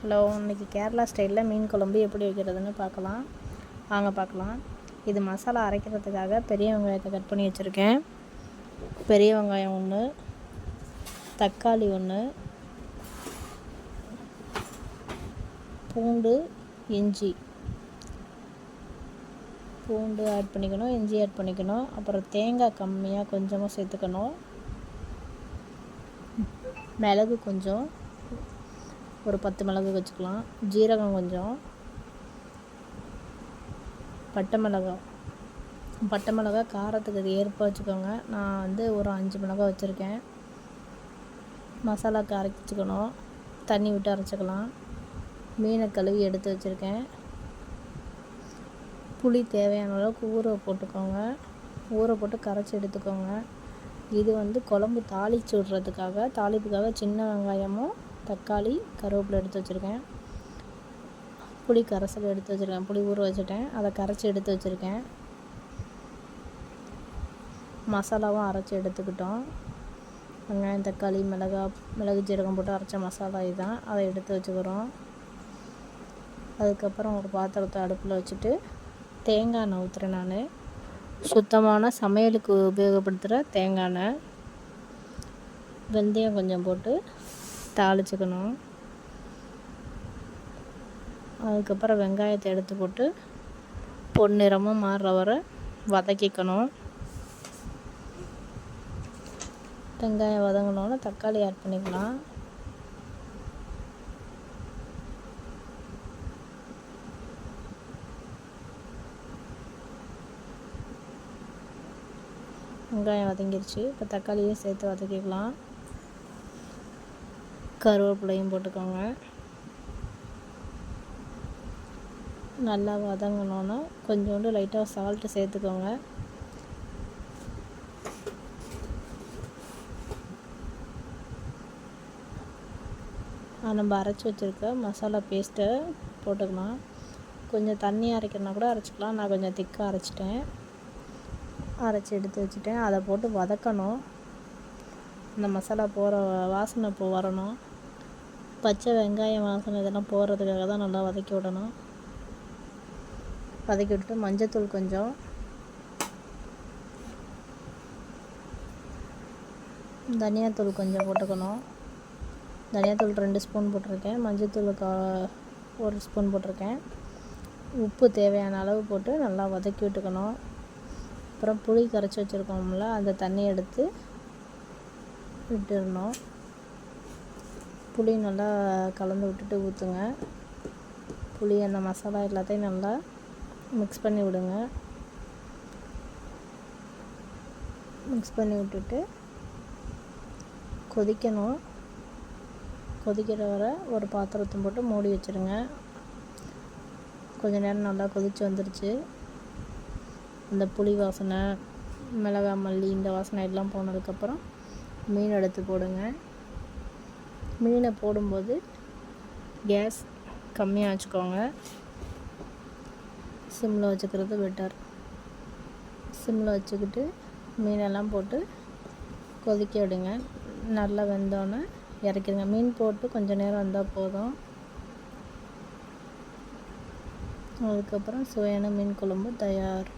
Hello, இன்றைக்கி கேரளா ஸ்டைலில் மீன் குழம்பு எப்படி வைக்கிறதுன்னு பார்க்கலாம். இது மசாலா அரைக்கிறதுக்காக பெரிய வெங்காயத்தை கட் பண்ணி வச்சுருக்கேன். பெரிய வெங்காயம் 1, தக்காளி 1, பூண்டு ஆட் பண்ணிக்கணும், இஞ்சி ஆட் பண்ணிக்கணும். அப்புறம் தேங்காய் கம்மியாக கொஞ்சமாக சேர்த்துக்கணும். மிளகு கொஞ்சம், ஒரு 10 மிளகு வச்சுக்கலாம். ஜீரகம் கொஞ்சம், பட்டை மிளகா காரத்துக்கு அது ஏற்ப வச்சுக்கோங்க. நான் ஒரு 5 மிளகா வச்சுருக்கேன். மசாலாக்கு அரைச்சிக்கணும், தண்ணி விட்டு அரைச்சிக்கலாம். மீனை கழுவி எடுத்து வச்சுருக்கேன். புளி தேவையான அளவுக்கு ஊற போட்டு கரைச்சி எடுத்துக்கோங்க. இது குழம்பு தாளிப்புக்காக சின்ன வெங்காயமும் தக்காளி கருவேப்பிலை எடுத்து வச்சுருக்கேன். புளி கரைசல் எடுத்து வச்சுருக்கேன். புளி ஊற வச்சுட்டேன், அதை கரைச்சி எடுத்து வச்சுருக்கேன். மசாலாவும் அரைச்சி எடுத்துக்கிட்டோம். வெங்காயம் தக்காளி மிளகு ஜீரகம் போட்டு அரைச்ச மசாலா இதுதான், அதை எடுத்து வச்சுக்கிறோம். அதுக்கப்புறம் ஒரு பாத்திரத்தை அடுப்பில் வச்சுட்டு தேங்காய் எண்ணெய் ஊற்றுறேன். நான் சுத்தமான சமையலுக்கு உபயோகப்படுத்துகிற தேங்காய் எண்ணெய். வெந்தயம் கொஞ்சம் போட்டு தாளிச்சுக்கணும். அதுக்கப்புறம் வெங்காயத்தை எடுத்து போட்டு பொன்னிறமும் மாறுற வரை வதக்கிக்கணும். வெங்காயம் வதங்கினோன்னு தக்காளி ஆட் பண்ணிக்கலாம். வெங்காயம் வதங்கிருச்சு. இப்போ தக்காளியும் சேர்த்து வதக்கிக்கலாம். கருவேப்பிலையும் போட்டுக்கோங்க. நல்லா வதங்கினோன்னா கொஞ்சோண்டு லைட்டாக சால்ட்டு சேர்த்துக்கோங்க. நம்ம அரைச்சி வச்சுருக்க மசாலா பேஸ்ட்டை போட்டுக்கலாம். கொஞ்சம் தண்ணி அரைக்கிறனா கூட அரைச்சிக்கலாம். நான் கொஞ்சம் திக்காக அரைச்சி எடுத்து வச்சுட்டேன். அதை போட்டு வதக்கணும். இந்த மசாலா வாசனை வரணும். பச்சை வெங்காயம் வாசனை இதெல்லாம் போகிறதுக்காக தான் நல்லா வதக்கி விடணும். வதக்கி விட்டு மஞ்சத்தூள் கொஞ்சம், தனியாத்தூள் கொஞ்சம் போட்டுக்கணும். தனியாத்தூள் 2 ஸ்பூன் போட்டிருக்கேன். மஞ்சத்தூள் 1 ஸ்பூன் போட்டிருக்கேன். உப்பு தேவையான அளவு போட்டு நல்லா வதக்கி விட்டுக்கணும். அப்புறம் புளி கரைச்சி வச்சுருக்கோம்ல, அந்த தண்ணி எடுத்து விட்டுடணும். புளி நல்லா கலந்து விட்டுட்டு ஊற்றுங்க. புளி அந்த மசாலா எல்லாத்தையும் நல்லா மிக்ஸ் பண்ணி விடுங்க. மிக்ஸ் பண்ணி விட்டுட்டு கொதிக்கணும். கொதிக்கிற வரை ஒரு பாத்திரத்தை போட்டு மூடி வச்சுருங்க. கொஞ்ச நேரம் நல்லா கொதித்து வந்துருச்சு. அந்த புளி வாசனை, மிளகாய் மல்லி இந்த வாசனை எல்லாம் போனதுக்கப்புறம் மீன் எடுத்து போடுங்க. மீனை போடும்போது கேஸ் கம்மியாக வச்சுக்கோங்க. சிம்மில் வச்சுக்கிறது பெட்டர். சிம்மில் வச்சுக்கிட்டு மீனெல்லாம் போட்டு கொதிக்க விடுங்க. நல்லா வெந்தோன்னே இறக்கிடுங்க. மீன் போட்டு கொஞ்சம் நேரம் வந்தால் போதும். அதுக்கப்புறம் சுவையான மீன் குழம்பு தயார்.